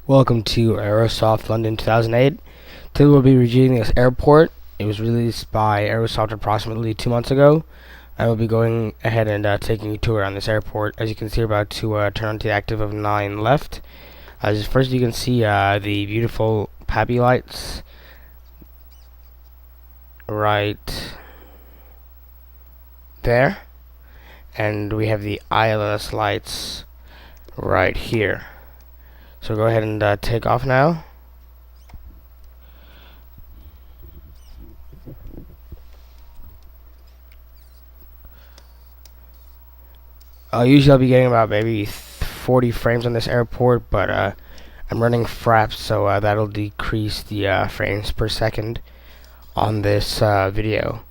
Welcome to Aerosoft London 2008. Today we'll be reviewing this airport. It was released by Aerosoft approximately 2 months ago. I will be going ahead and taking a tour on this airport. As you can see, we're about to turn onto the active of 9 left. First you can see the beautiful pappy lights right there. And we have the ILS lights right here. So go ahead and take off now. Usually I'll be getting about maybe 40 frames on this airport, but I'm running fraps, so that'll decrease the frames per second on this video.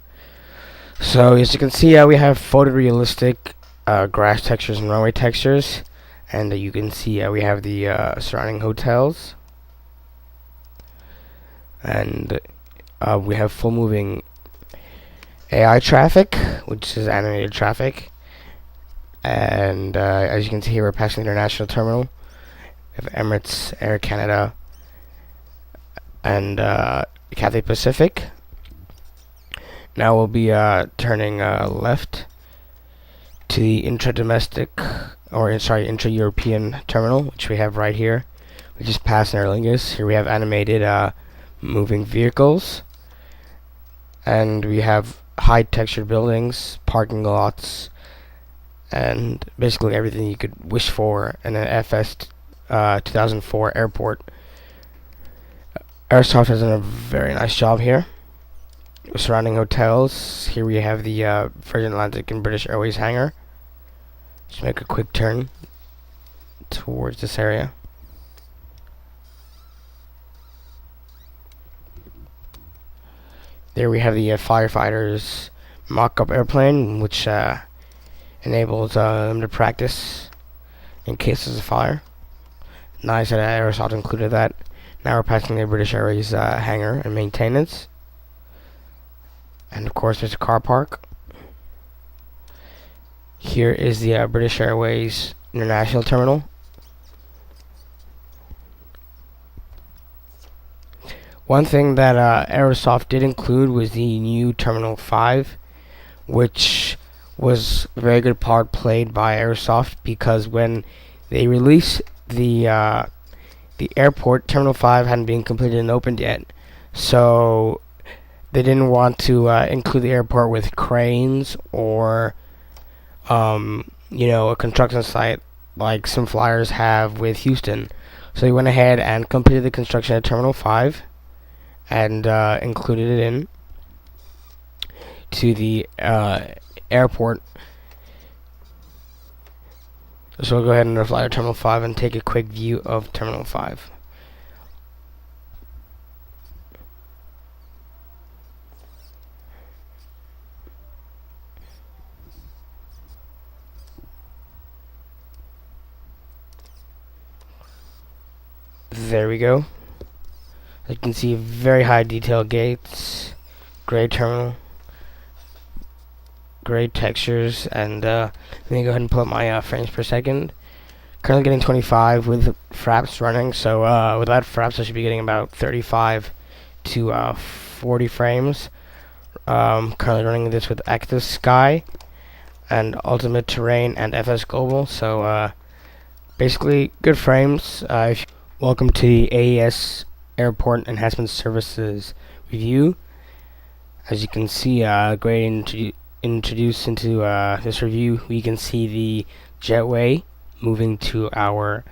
So as you can see, we have photorealistic grass textures and runway textures. And you can see we have the surrounding hotels, and we have full moving AI traffic, which is animated traffic. And as you can see here, we're passing the international terminal. We have Emirates, Air Canada, and Cathay Pacific. Now we'll be turning left to the intra-European terminal, which we have right here. We just passed Aer Lingus. Here we have animated moving vehicles, and we have high textured buildings, parking lots, and basically everything you could wish for in an FS 2004 airport. Aerosoft has done a very nice job here. Surrounding hotels, here we have the Virgin Atlantic and British Airways hangar. Just make a quick turn towards this area. There we have the firefighters mock-up airplane, which enables them to practice in cases of fire. Nice that Aerosoft included that. Now we're passing the British Airways hangar and maintenance. And of course there's a car park. Here is the British Airways International Terminal. One thing that Aerosoft did include was the new Terminal 5, which was a very good part played by Aerosoft, because when they released the airport, Terminal 5 hadn't been completed and opened yet. So they didn't want to include the airport with cranes or a construction site like some flyers have with Houston. So he went ahead and completed the construction at Terminal 5 and included it in to the airport. So we'll go ahead and fly to Terminal 5 and take a quick view of Terminal 5. There we go. You can see very high detail gates, gray terminal, gray textures, and let me go ahead and pull up my frames per second. Currently getting 25 with fraps running, so without fraps I should be getting about 35 to 40 frames. Currently running this with Active Sky and Ultimate Terrain and FS Global, so basically good frames. Welcome to the AES Airport Enhancement Services review. As you can see, introduced into this review, we can see the jetway moving to our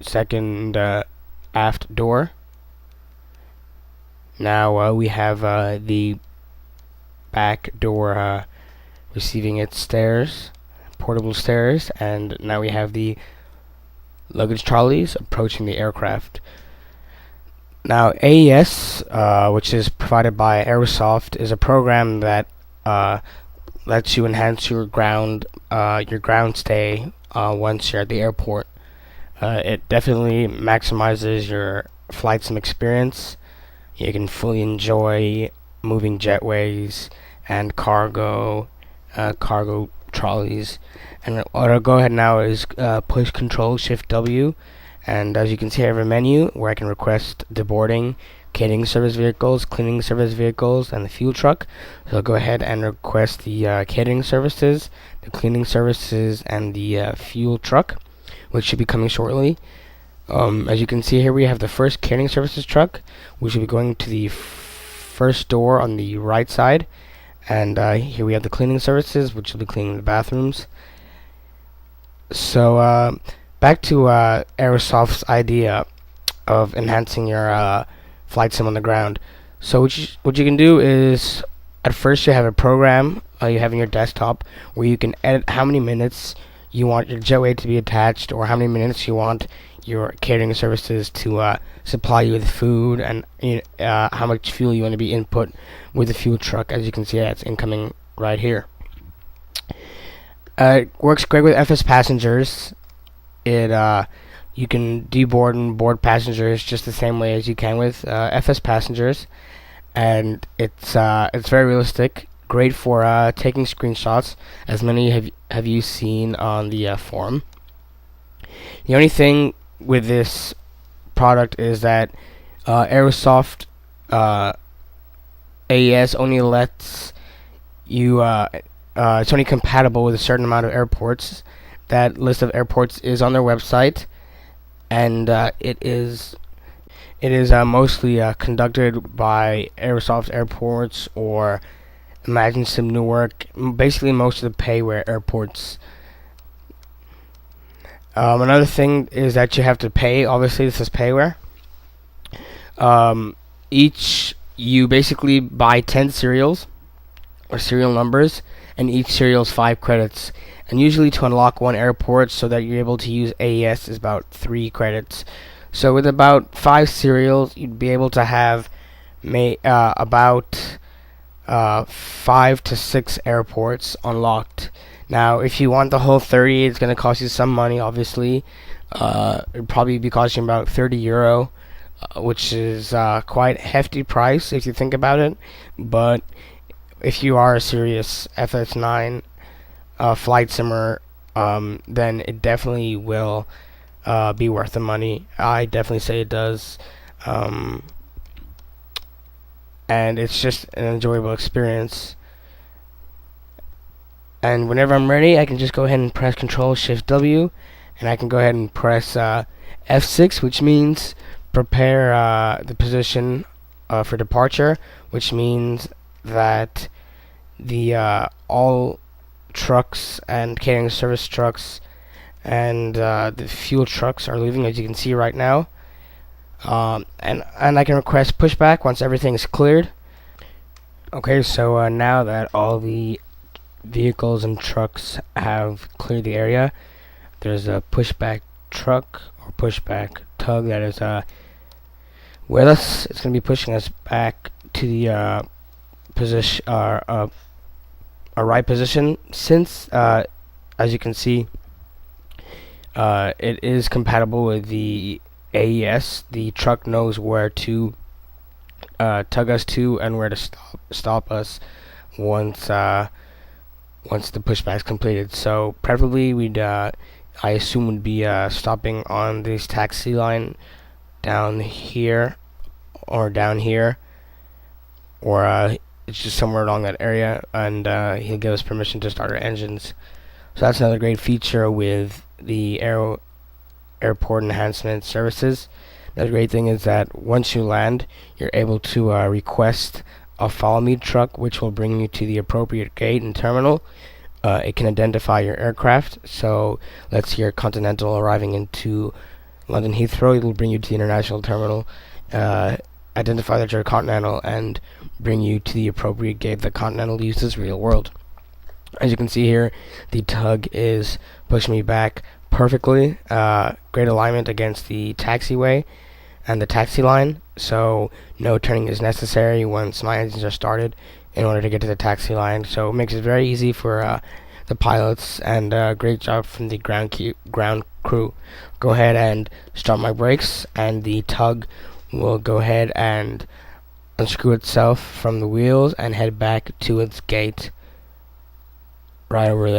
second aft door. Now we have the back door receiving its stairs, portable stairs, and now we have the luggage trolleys approaching the aircraft. Now AES, which is provided by Aerosoft, is a program that lets you enhance your ground stay once you're at the airport. It definitely maximizes your flight sim experience. You can fully enjoy moving jetways and cargo trolleys. And what I'll go ahead now is push Control Shift W, And as you can see, I have a menu where I can request deboarding, catering service vehicles, cleaning service vehicles, and the fuel truck. So I'll go ahead and request the catering services, the cleaning services, and the fuel truck, which should be coming shortly. As you can see here, we have the first catering services truck, which will be going to the first door on the right side. And here we have the cleaning services, which will be cleaning the bathrooms. So back to Aerosoft's idea of enhancing your flight sim on the ground. So what you can do is, at first you have a program you have in your desktop where you can edit how many minutes you want your jetway to be attached, or how many minutes you want your catering services to supply you with food, and how much fuel you want to be input with the fuel truck. As you can see, it's incoming right here. It works great with FS passengers. You can deboard and board passengers just the same way as you can with FS passengers, and it's very realistic. Great for taking screenshots, as many have you seen on the forum. The only thing with this product is that Aerosoft AES only lets you it's only compatible with a certain amount of airports. That list of airports is on their website, and it is mostly conducted by Aerosoft airports or Imagine Sim Newark, basically most of the payware airports. Another thing is that you have to pay. Obviously, this is payware. You basically buy 10 serials or serial numbers, and each serial is 5 credits. And usually to unlock one airport so that you're able to use AES is about 3 credits. So with about 5 serials, you'd be able to have about 5 to 6 airports unlocked. Now, if you want the whole 30, it's going to cost you some money, obviously. It'd probably be costing about €30, which is quite a hefty price if you think about it. But if you are a serious FS9 flight simmer, then it definitely will be worth the money. I definitely say it does. And it's just an enjoyable experience. And whenever I'm ready, I can just go ahead and press Control-Shift-W, and I can go ahead and press F6, which means prepare the position for departure, which means that the all trucks and catering service trucks and the fuel trucks are leaving, as you can see right now. And I can request pushback once everything is cleared. Okay, so now that all the vehicles and trucks have cleared the area, there's a pushback truck or pushback tug that is with us. It's going to be pushing us back to the position, a right position, since as you can see, it is compatible with the AES. The truck knows where to tug us to and where to stop us once the pushback is completed. So preferably we'd I assume would be stopping on this taxi line down here, or it's just somewhere along that area, and he'll give us permission to start our engines. So that's another great feature with the airport enhancement services. Another great thing is that once you land, you're able to request a follow me truck, which will bring you to the appropriate gate and terminal. It can identify your aircraft. So let's say you're Continental arriving into London Heathrow, it will bring you to the international terminal, identify that you're Continental, and bring you to the appropriate gate that Continental uses real world. As you can see here, the tug is pushing me back perfectly. Great alignment against the taxiway and the taxi line, so no turning is necessary once my engines are started in order to get to the taxi line. So it makes it very easy for the pilots, and great job from the ground crew. Go ahead and start my brakes, and the tug will go ahead and unscrew itself from the wheels and head back to its gate right over there.